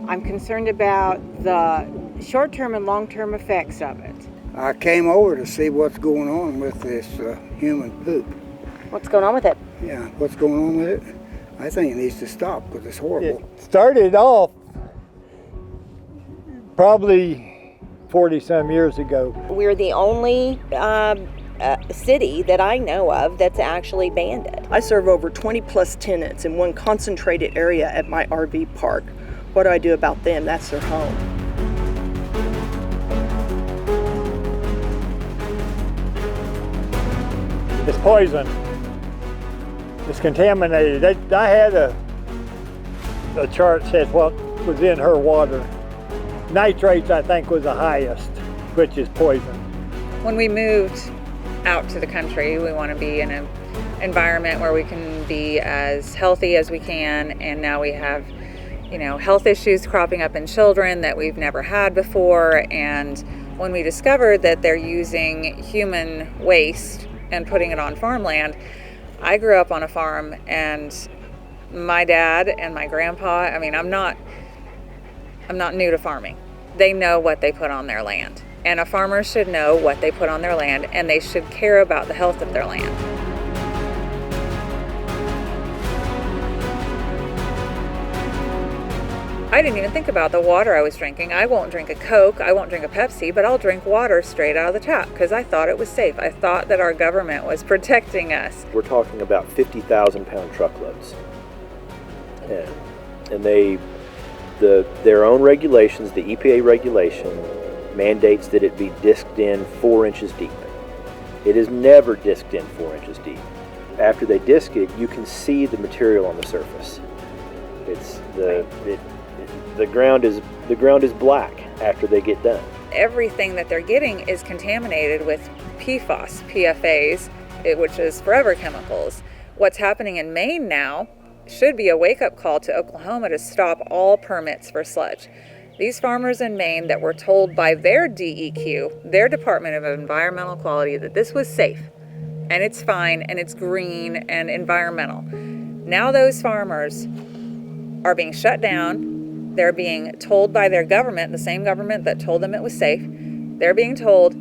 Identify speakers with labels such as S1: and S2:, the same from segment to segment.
S1: I'm concerned about the short-term and long-term effects of it.
S2: I came over to see what's going on with this human poop.
S3: What's going on with it?
S2: Yeah, what's going on with it? I think it needs to stop because it's horrible.
S4: It started off probably 40-some years ago.
S3: We're the only city that I know of that's actually banned it.
S5: I serve over 20 plus tenants in one concentrated area at my RV park. What do I do about them? That's their home.
S4: It's poison. It's contaminated. I had a chart that said what was in her water. Nitrates, I think, was the highest, which is poison.
S6: When we moved out to the country, we want to be in an environment where we can be as healthy as we can, and now we have, health issues cropping up in children that we've never had before. And when we discovered that they're using human waste and putting it on farmland, I grew up on a farm, and my dad and my grandpa, I'm not new to farming. They know what they put on their land. And a farmer should know what they put on their land, and they should care about the health of their land. I didn't even think about the water I was drinking. I won't drink a Coke, I won't drink a Pepsi, but I'll drink water straight out of the tap because I thought it was safe. I thought that our government was protecting us.
S7: We're talking about 50,000 pound truckloads. And their own regulations, the EPA regulation, mandates that it be disked in 4 inches deep. It is never disked in 4 inches deep. After they disk it, you can see the material on the surface. The ground is black after they get done.
S6: Everything that they're getting is contaminated with PFAS, PFAS, which is forever chemicals. What's happening in Maine now should be a wake-up call to Oklahoma to stop all permits for sludge. These farmers in Maine that were told by their DEQ, their Department of Environmental Quality, that this was safe and it's fine and it's green and environmental. Now those farmers are being shut down. They're being told by their government, the same government that told them it was safe, they're being told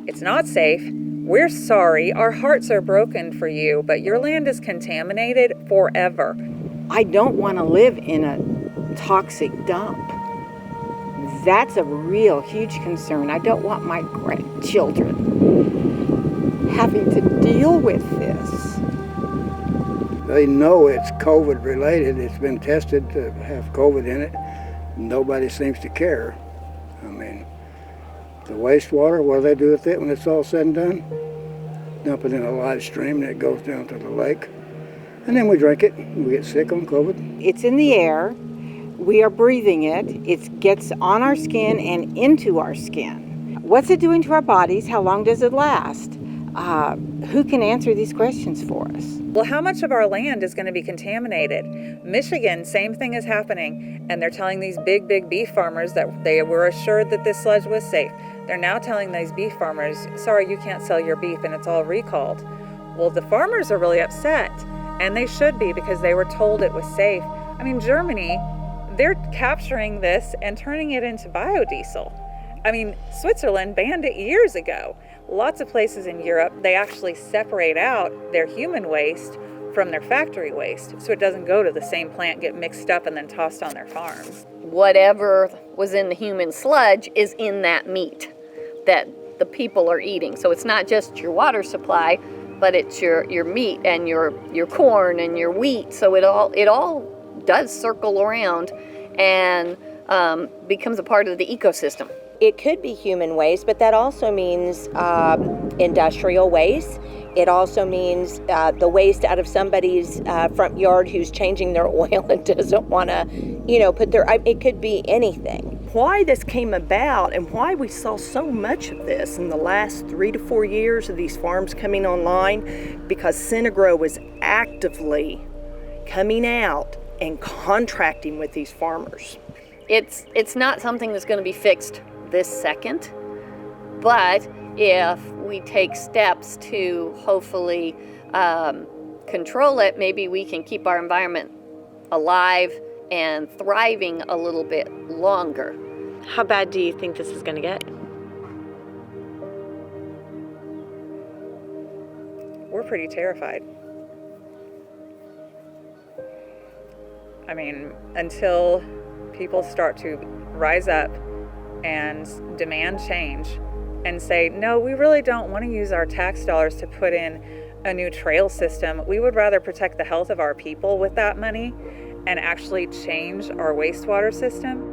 S6: it's not safe. We're sorry, our hearts are broken for you, but your land is contaminated forever.
S1: I don't want to live in a toxic dump. That's a real huge concern. I don't want my grandchildren having to deal with this.
S2: They know it's COVID related. It's been tested to have COVID in it. Nobody seems to care. The wastewater, what do they do with it when it's all said and done? Dump it in a live stream and it goes down to the lake. And then we drink it. We get sick on COVID.
S1: It's in the air. We are breathing it. It gets on our skin and into our skin. What's it doing to our bodies? How long does it last? Who can answer these questions for us?
S6: Well, how much of our land is going to be contaminated? Michigan, same thing is happening, and they're telling these big beef farmers that they were assured that this sludge was safe. They're now telling these beef farmers, sorry, you can't sell your beef, and it's all recalled. Well, the farmers are really upset, and they should be because they were told it was safe. Germany, they're capturing this and turning it into biodiesel. Switzerland banned it years ago. Lots of places in Europe, they actually separate out their human waste from their factory waste so it doesn't go to the same plant, get mixed up, and then tossed on their farms.
S3: Whatever was in the human sludge is in that meat that the people are eating. So it's not just your water supply, but it's your meat and your corn and your wheat. So it all does circle around and becomes a part of the ecosystem.
S8: It could be human waste, but that also means industrial waste. It also means the waste out of somebody's front yard who's changing their oil and doesn't want to, put their, it could be anything.
S5: Why this came about and why we saw so much of this in the last 3 to 4 years of these farms coming online, because Synagro was actively coming out and contracting with these farmers.
S3: It's not something that's going to be fixed this second, but if we take steps to hopefully control it, maybe we can keep our environment alive and thriving a little bit longer.
S9: How bad do you think this is going to get?
S6: We're pretty terrified. I mean, until people start to rise up and demand change and say, no, we really don't want to use our tax dollars to put in a new trail system. We would rather protect the health of our people with that money and actually change our wastewater system.